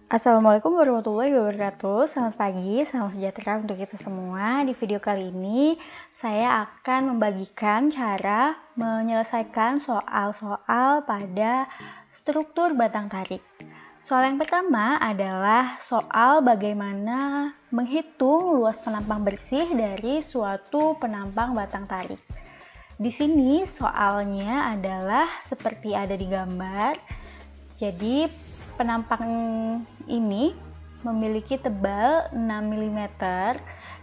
Assalamualaikum warahmatullahi wabarakatuh. Selamat pagi, salam sejahtera untuk kita semua. Di video kali ini, saya akan membagikan cara menyelesaikan soal-soal pada struktur batang tarik. Soal yang pertama adalah soal bagaimana menghitung luas penampang bersih dari suatu penampang batang tarik. Di sini soalnya adalah seperti ada di gambar. Jadi penampang ini memiliki tebal 6 mm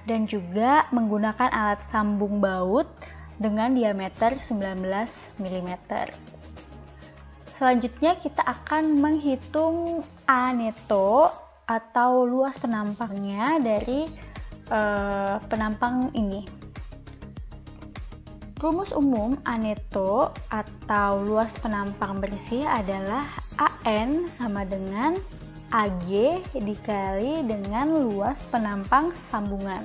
dan juga menggunakan alat sambung baut dengan diameter 19 mm. Selanjutnya kita akan menghitung A neto atau luas penampangnya dari penampang ini. Rumus umum A neto atau luas penampang bersih adalah AN sama dengan AG dikali dengan luas penampang sambungan.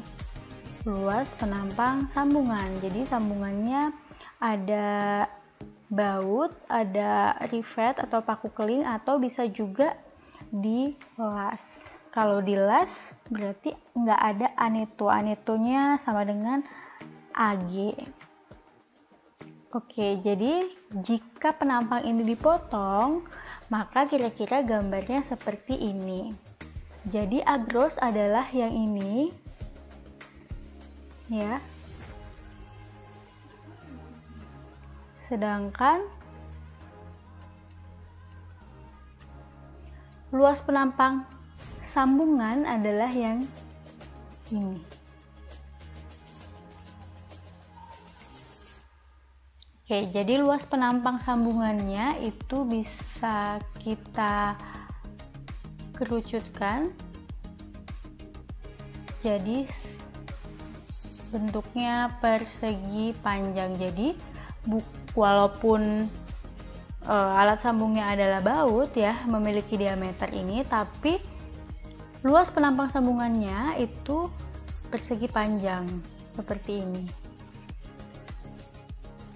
Luas penampang sambungan. Jadi sambungannya ada baut, ada rivet atau paku keling, atau bisa juga dilas. Kalau dilas berarti nggak ada A neto. A netonya sama dengan AG. Oke, jadi jika penampang ini dipotong, maka kira-kira gambarnya seperti ini. Jadi agros adalah yang ini, ya. Sedangkan luas penampang sambungan adalah yang ini. Oke, jadi luas penampang sambungannya itu bisa kita kerucutkan. Jadi bentuknya persegi panjang. Jadi walaupun alat sambungnya adalah baut ya, memiliki diameter ini, tapi luas penampang sambungannya itu persegi panjang seperti ini.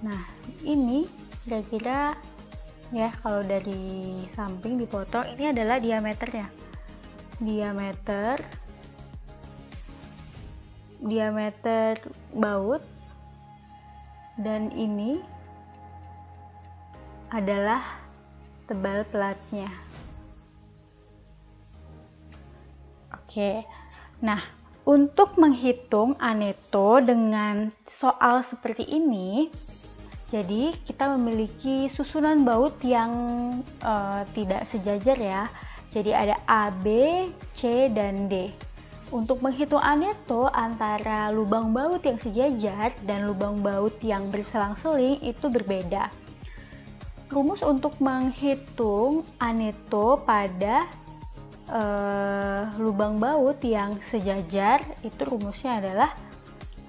Nah, ini kira-kira ya kalau dari samping dipotong, ini adalah diameternya. Diameter baut, dan ini adalah tebal pelatnya. Oke. Nah, untuk menghitung A neto dengan soal seperti ini, jadi kita memiliki susunan baut yang tidak sejajar ya. Jadi ada A, B, C, dan D. Untuk menghitung A neto antara lubang baut yang sejajar dan lubang baut yang berselang-seling itu berbeda. Rumus untuk menghitung A neto pada lubang baut yang sejajar itu rumusnya adalah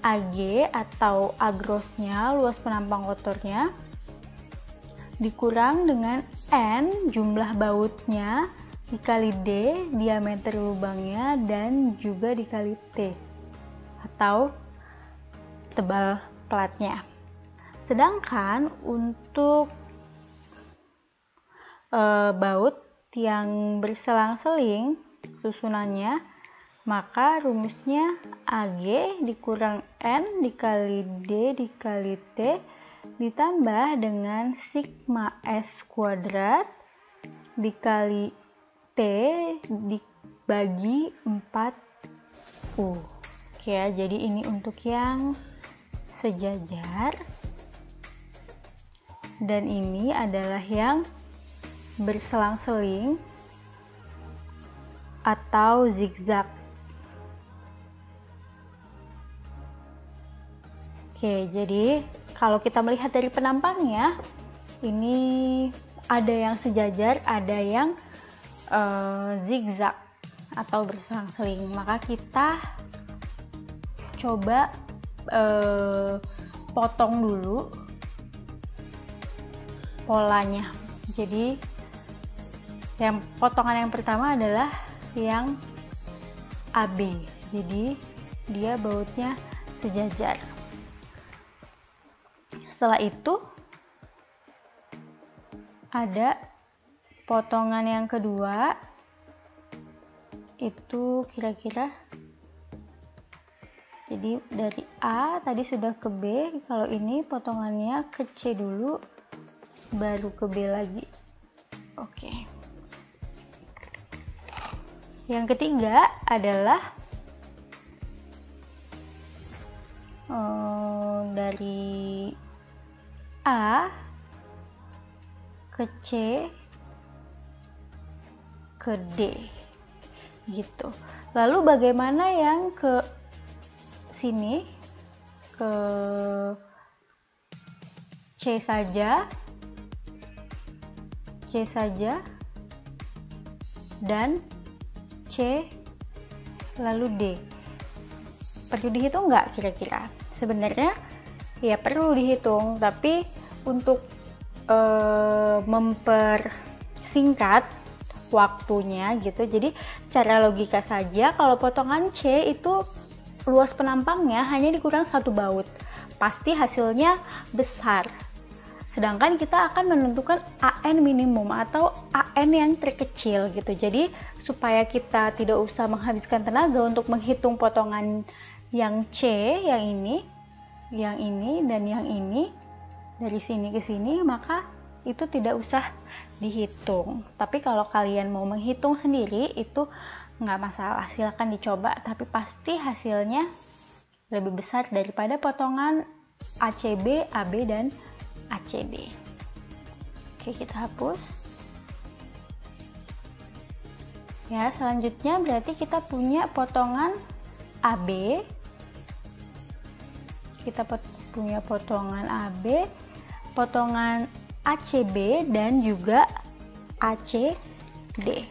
AG atau agrosnya, luas penampang kotornya, dikurang dengan N, jumlah bautnya, dikali D, diameter lubangnya, dan juga dikali T atau tebal pelatnya. Sedangkan untuk baut yang berselang-seling susunannya, maka rumusnya AG dikurang N dikali D dikali T ditambah dengan sigma S kuadrat dikali T dibagi 4U. Oke ya, jadi ini untuk yang sejajar dan ini adalah yang berselang-seling atau zigzag. Oke, jadi kalau kita melihat dari penampangnya, ini ada yang sejajar, ada yang zigzag atau berselang-seling. Maka kita coba potong dulu polanya. Jadi yang potongan yang pertama adalah yang AB. Jadi dia bautnya sejajar. Setelah itu ada potongan yang kedua itu kira-kira. Jadi dari A tadi sudah ke B, kalau ini potongannya ke C dulu, baru ke B lagi. Oke. Yang ketiga adalah dari A ke C ke D gitu. Lalu bagaimana yang ke sini, ke C saja, dan C lalu D? Perlu dihitung nggak kira-kira? Sebenarnya ya perlu dihitung, tapi untuk mempersingkat waktunya gitu, jadi secara logika saja kalau potongan C itu luas penampangnya hanya dikurang 1 baut, pasti hasilnya besar. Sedangkan kita akan menentukan AN minimum atau AN yang terkecil gitu. Jadi supaya kita tidak usah menghabiskan tenaga untuk menghitung potongan yang C, yang ini, dan yang ini dari sini ke sini, maka itu tidak usah dihitung. Tapi kalau kalian mau menghitung sendiri itu nggak masalah, silahkan dicoba, tapi pasti hasilnya lebih besar daripada potongan ACB, AB, dan ACD. Oke, kita hapus. Ya, selanjutnya berarti kita punya potongan AB, kita punya potongan AB, potongan ACB, dan juga ACD.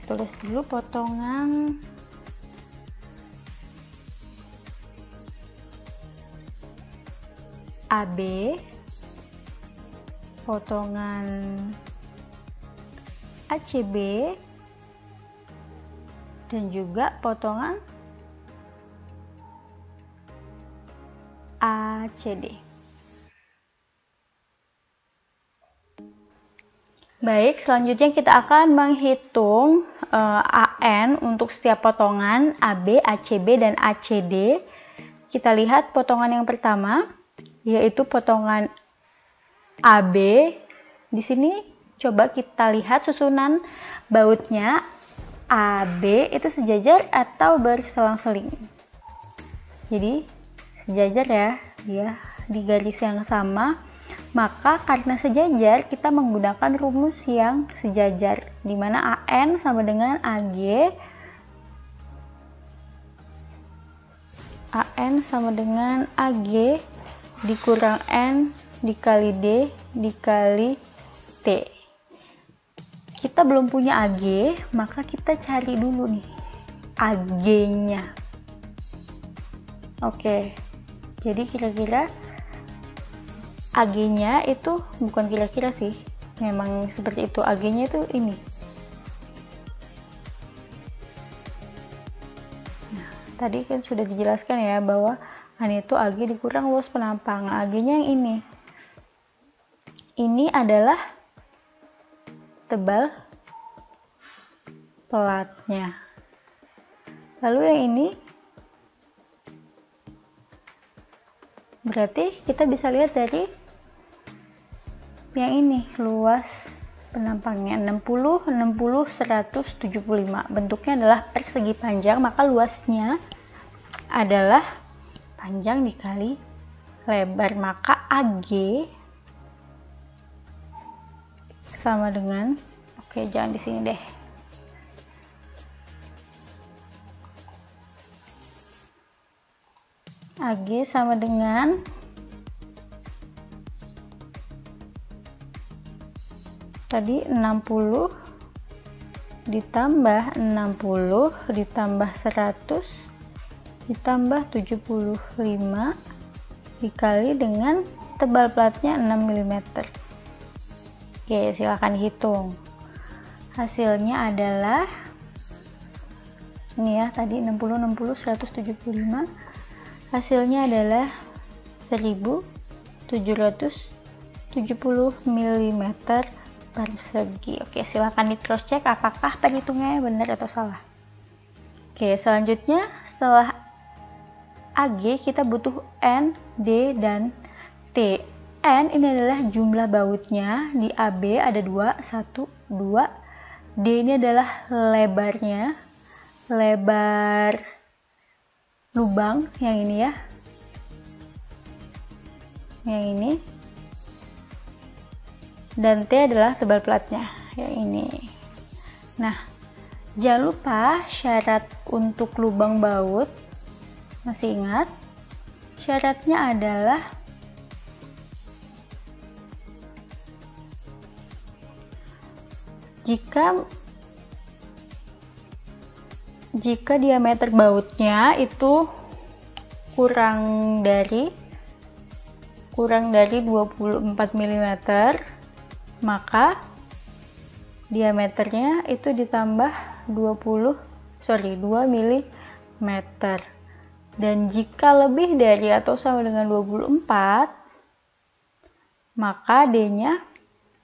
Tulis dulu potongan AB, potongan ACB, dan juga potongan ACD. Baik, selanjutnya kita akan menghitung AN untuk setiap potongan AB, ACB, dan ACD. Kita lihat potongan yang pertama, yaitu potongan AB. Di sini coba kita lihat susunan bautnya. AB itu sejajar atau berselang-seling. Jadi sejajar ya, dia di garis yang sama. Maka karena sejajar, kita menggunakan rumus yang sejajar, di mana AN sama dengan AG, AN sama dengan AG dikurang N dikali D dikali T. Kita belum punya AG, maka kita cari dulu nih AG-nya. Oke, jadi kira-kira AG-nya itu, bukan kira-kira sih, memang seperti itu. AG-nya itu ini. Nah, tadi kan sudah dijelaskan ya bahwa itu AG dikurang luas penampang. AG-nya yang ini. Ini adalah tebal platnya. Lalu yang ini berarti kita bisa lihat dari yang ini, luas penampangnya 60, 60, 175. Bentuknya adalah persegi panjang, maka luasnya adalah panjang dikali lebar. Maka AG sama dengan, oke, jangan di sini deh. AG sama dengan tadi 60 ditambah 60 ditambah 100 ditambah 75 dikali dengan tebal platnya 6 mm. Oke, silahkan hitung. Hasilnya adalah ini ya, tadi 60, 60, 175. Hasilnya adalah 1770 mm persegi. Oke, silakan di cross check apakah perhitungannya benar atau salah. Oke, selanjutnya setelah AG kita butuh N, D, dan T. N ini adalah jumlah bautnya, di AB ada 2, 1, 2. D ini adalah lebarnya, lebar lubang yang ini ya, yang ini. Dan T adalah tebal platnya, yang ini. Nah, jangan lupa syarat untuk lubang baut. Masih ingat? Syaratnya adalah jika diameter bautnya itu kurang dari 24 mm, maka diameternya itu ditambah 2 mm. Dan jika lebih dari atau sama dengan 24, maka D-nya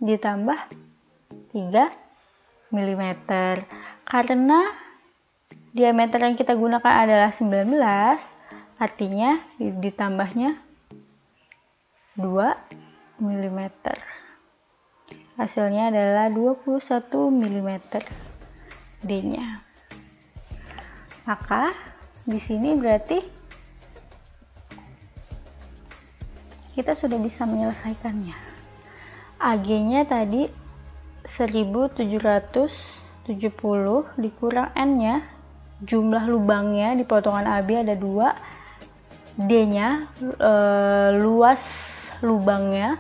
ditambah 3 mm. Karena diameter yang kita gunakan adalah 19, artinya ditambahnya 2 mm. Hasilnya adalah 21 mm D-nya. Maka di sini berarti kita sudah bisa menyelesaikannya. AG-nya tadi 1770 dikurang N-nya, jumlah lubangnya di potongan AB ada 2, D-nya luas lubangnya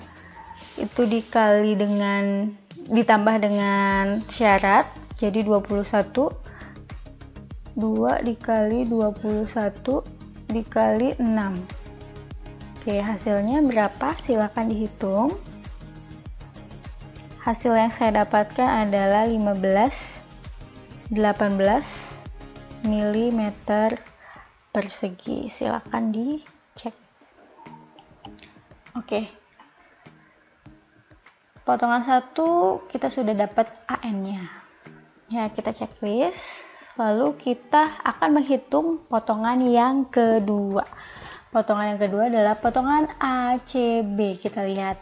itu dikali dengan ditambah dengan syarat, jadi 21, 2 dikali 21 dikali 6. Oke, hasilnya berapa? Silakan dihitung. Hasil yang saya dapatkan adalah 18 mm persegi. Silakan dicek. Oke. Potongan 1 kita sudah dapat AN-nya. Ya, kita checklist. Lalu kita akan menghitung potongan yang kedua. Potongan yang kedua adalah potongan ACB. Kita lihat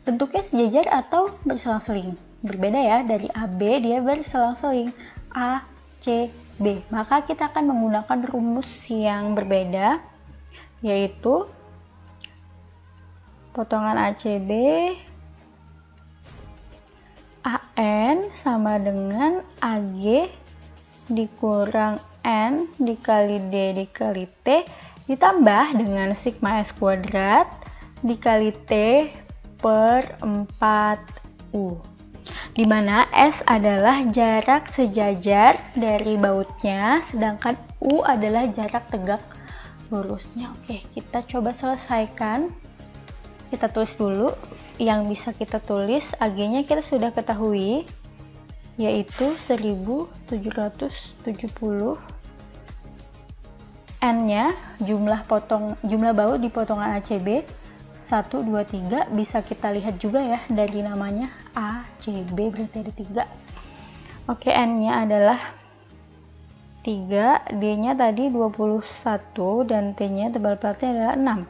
bentuknya sejajar atau berselang-seling. Berbeda ya, dari AB dia berselang-seling. ACB. Maka kita akan menggunakan rumus yang berbeda, yaitu potongan ACB AN sama dengan AG dikurang N dikali D dikali T ditambah dengan sigma S kuadrat dikali T per 4U, dimana S adalah jarak sejajar dari bautnya, sedangkan U adalah jarak tegak lurusnya. Oke, kita coba selesaikan. Kita tulis dulu yang bisa kita tulis. AG-nya kita sudah ketahui, yaitu 1770. N-nya jumlah baut di potongan ACB 1, 2, 3. Bisa kita lihat juga ya dari namanya ACB, berarti ada 3. Oke, N-nya adalah 3, D-nya tadi 21, dan T-nya tebal platnya adalah 6.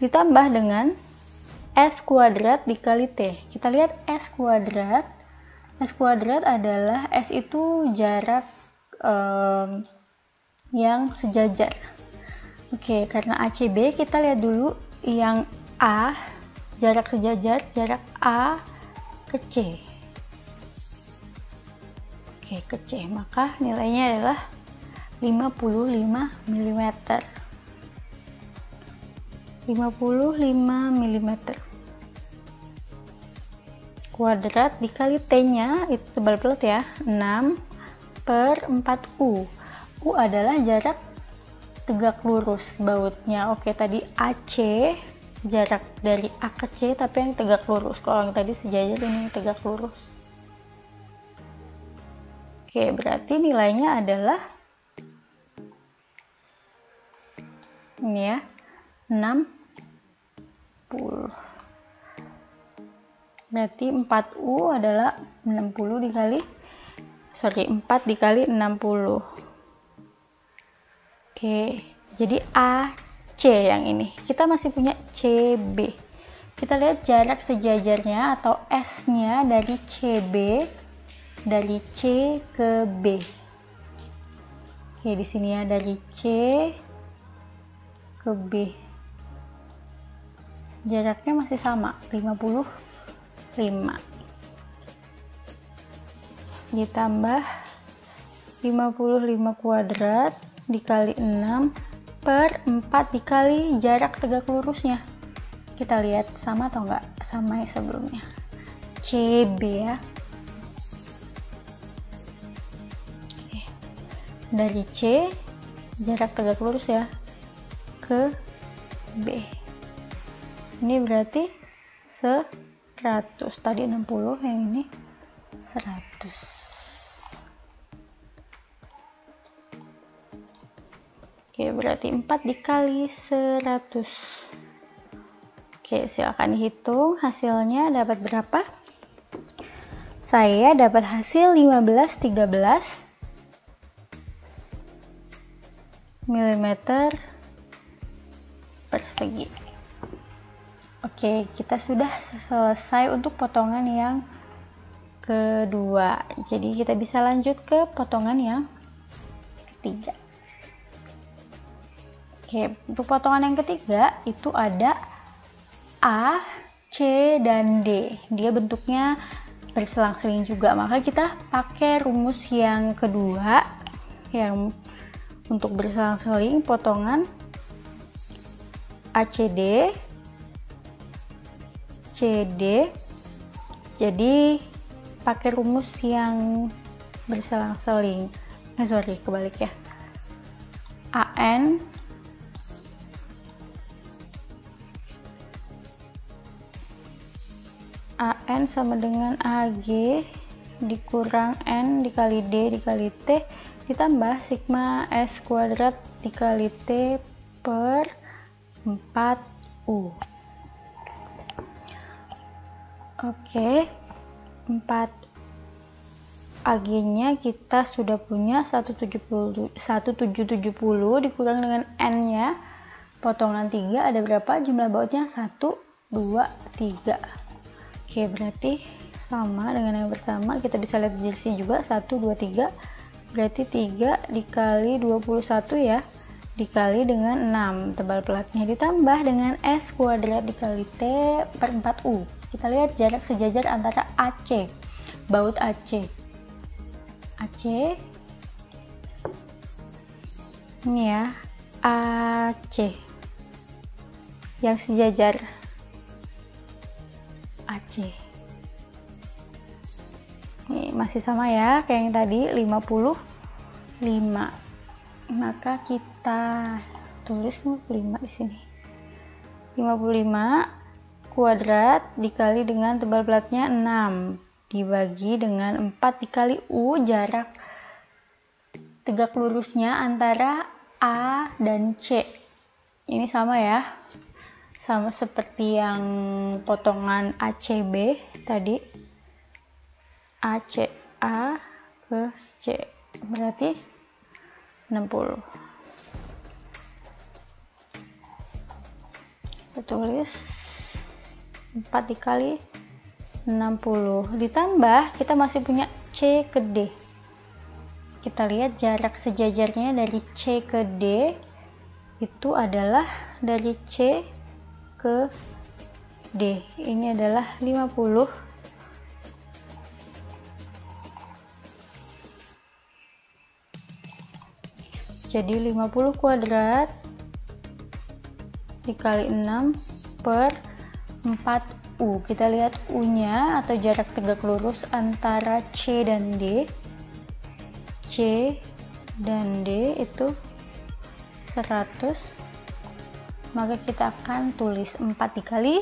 Ditambah dengan S kuadrat dikali T. Kita lihat S kuadrat. S kuadrat adalah S itu jarak yang sejajar. Oke, karena ACB kita lihat dulu yang A, jarak sejajar, jarak A ke C. Oke, ke C, maka nilainya adalah 55 mm. 55 mm. Kuadrat dikali T-nya, itu tebal plat ya, 6 per 4U. U adalah jarak tegak lurus bautnya. Oke, tadi AC jarak dari A ke C, tapi yang tegak lurus. Kalau yang tadi sejajar, ini yang tegak lurus. Oke, berarti nilainya adalah ini ya, 60. Berarti 4U adalah 4 dikali 60. Oke, jadi AC yang ini. Kita masih punya CB. Kita lihat jarak sejajarnya atau S-nya dari CB, dari C ke B. Oke, di sini ya, dari C ke B. Jaraknya masih sama, 55. Ditambah 55 kuadrat dikali 6 per 4 dikali jarak tegak lurusnya. Kita lihat sama atau enggak sama yang sebelumnya. CB ya. Oke. Dari C jarak tegak lurus ya ke B. Ini berarti 100. Tadi 60, yang ini 100. Oke, berarti 4 dikali 100. Oke, silakan dihitung hasilnya dapat berapa? Saya dapat hasil 1513 mm persegi. Oke, kita sudah selesai untuk potongan yang kedua. Jadi kita bisa lanjut ke potongan yang ketiga. Oke, untuk potongan yang ketiga itu ada A, C, dan D. Dia bentuknya berselang-seling juga, maka kita pakai rumus yang kedua yang untuk berselang-seling potongan ACD, CD. Jadi pakai rumus yang berselang-seling. Kebalik ya. AN sama dengan AG dikurang N dikali D dikali T ditambah sigma S kuadrat dikali T per 4U. Oke, 4 AG-nya kita sudah punya 1770 dikurang dengan N-nya potongan 3 ada berapa? Jumlah bautnya 1, 2, 3. Oke, berarti sama dengan yang pertama. Kita bisa lihat di sini juga 1, 2, 3. Berarti 3 dikali 21 ya, dikali dengan 6 tebal pelatnya ditambah dengan S kuadrat dikali T per 4U. Kita lihat jarak sejajar antara AC, baut AC ini ya, AC yang sejajar AC. Ini masih sama ya kayak yang tadi 55. Maka kita tulis 55 di sini. 55 kuadrat dikali dengan tebal pelatnya 6 dibagi dengan 4 dikali U, jarak tegak lurusnya antara A dan C. Ini sama ya. Sama seperti yang potongan ACB tadi, ACA ke C, berarti 60. Kita tulis 4 dikali 60 ditambah kita masih punya C ke D. Kita lihat jarak sejajarnya dari C ke D itu adalah dari C ke D. Ini adalah 50. Jadi 50 kuadrat dikali 6 per 4U. Kita lihat U-nya atau jarak tegak lurus antara C dan D. C dan D itu 100. Maka kita akan tulis 4 dikali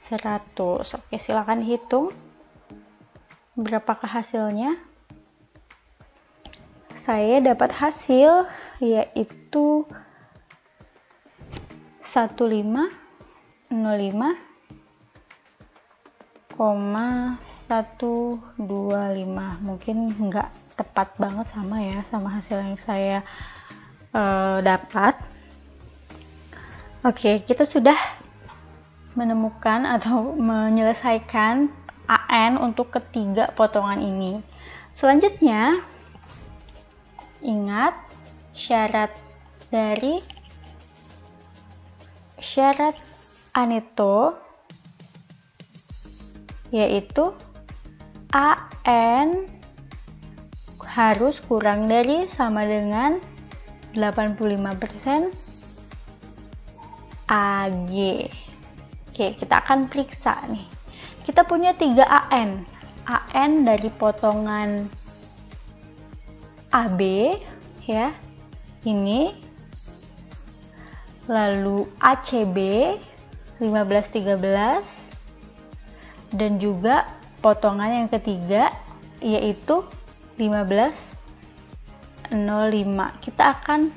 100. Oke, silakan hitung berapakah hasilnya. Saya dapat hasil yaitu 1505,5 mungkin nggak tepat banget sama ya sama hasil yang saya dapat. Oke, kita sudah menemukan atau menyelesaikan AN untuk ketiga potongan ini. Selanjutnya, ingat syarat Pareto yaitu AN harus kurang dari sama dengan 85% AG. Oke, kita akan periksa nih. Kita punya 3 AN. AN dari potongan AB ya. Ini. Lalu ACB 15-13 dan juga potongan yang ketiga yaitu 15-05. Kita akan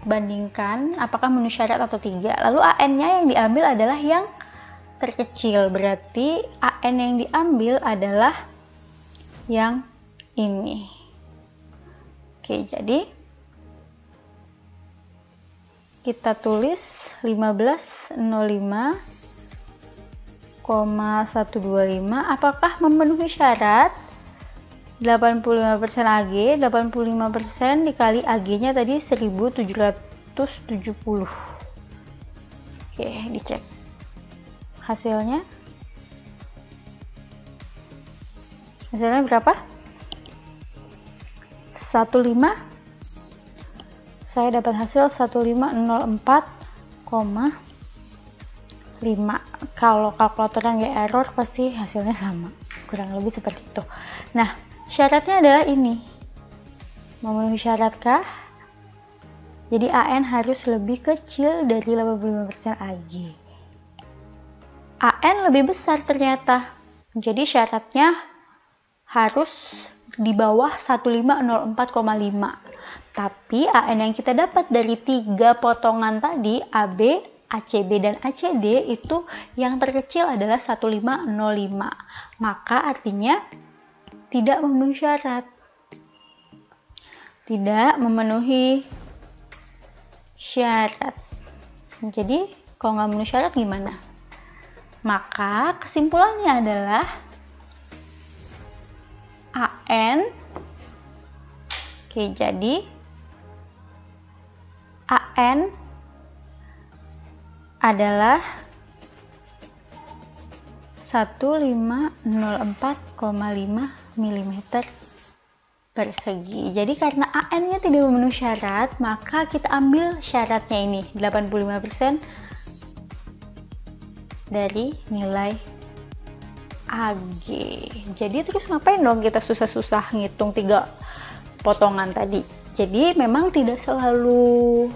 bandingkan apakah memenuhi syarat atau tidak. Lalu AN-nya yang diambil adalah yang terkecil, berarti AN yang diambil adalah yang ini. Oke, jadi kita tulis 1505,125 apakah memenuhi syarat 85% AG, 85% dikali AG-nya tadi 1770. Oke, dicek. Hasilnya berapa? 15. Saya dapat hasil 1504,5. Kalau kalkulatornya nggak error pasti hasilnya sama, kurang lebih seperti itu. Nah, syaratnya adalah ini. Memenuhi syaratkah? Jadi AN harus lebih kecil dari 85% AG. AN lebih besar ternyata. Jadi syaratnya harus di bawah 1504,5. Tapi AN yang kita dapat dari 3 potongan tadi, AB, ACB, dan ACD itu yang terkecil adalah 1505. Maka artinya tidak memenuhi syarat. Tidak memenuhi syarat. Jadi, kalau nggak memenuhi syarat gimana? Maka kesimpulannya adalah AN. Oke, jadi AN adalah 1504,5 mm persegi. Jadi karena AN-nya tidak memenuhi syarat, maka kita ambil syaratnya ini 85% dari nilai AG. Jadi terus ngapain dong kita susah-susah ngitung 3 potongan tadi? Jadi memang tidak selalu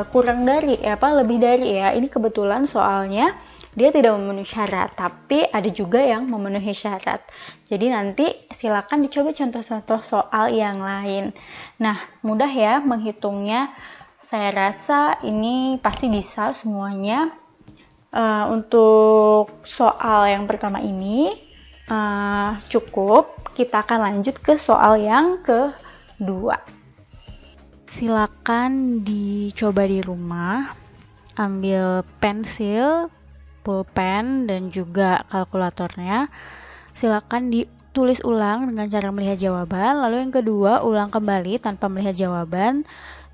kurang dari lebih dari ya. Ini kebetulan soalnya dia tidak memenuhi syarat, tapi ada juga yang memenuhi syarat. Jadi nanti silakan dicoba contoh-contoh soal yang lain. Nah, mudah ya menghitungnya. Saya rasa ini pasti bisa semuanya. Untuk soal yang pertama ini cukup. Kita akan lanjut ke soal yang kedua. Silakan dicoba di rumah. Ambil pensil, pulpen, dan juga kalkulatornya. Silakan ditulis ulang dengan cara melihat jawaban. Lalu yang kedua, ulang kembali tanpa melihat jawaban.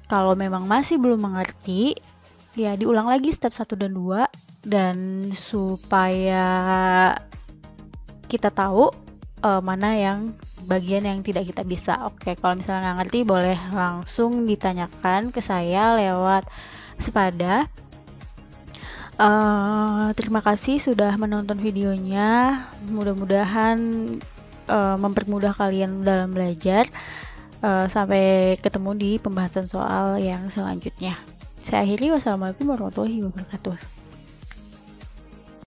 Kalau memang masih belum mengerti, ya diulang lagi step 1 dan 2. Dan supaya kita tahu mana yang bagian yang tidak kita bisa. Oke, kalau misalnya nggak ngerti boleh langsung ditanyakan ke saya lewat Sepada. Terima kasih sudah menonton videonya. Mudah-mudahan mempermudah kalian dalam belajar. Sampai ketemu di pembahasan soal yang selanjutnya. Saya akhiri. Wassalamualaikum warahmatullahi wabarakatuh.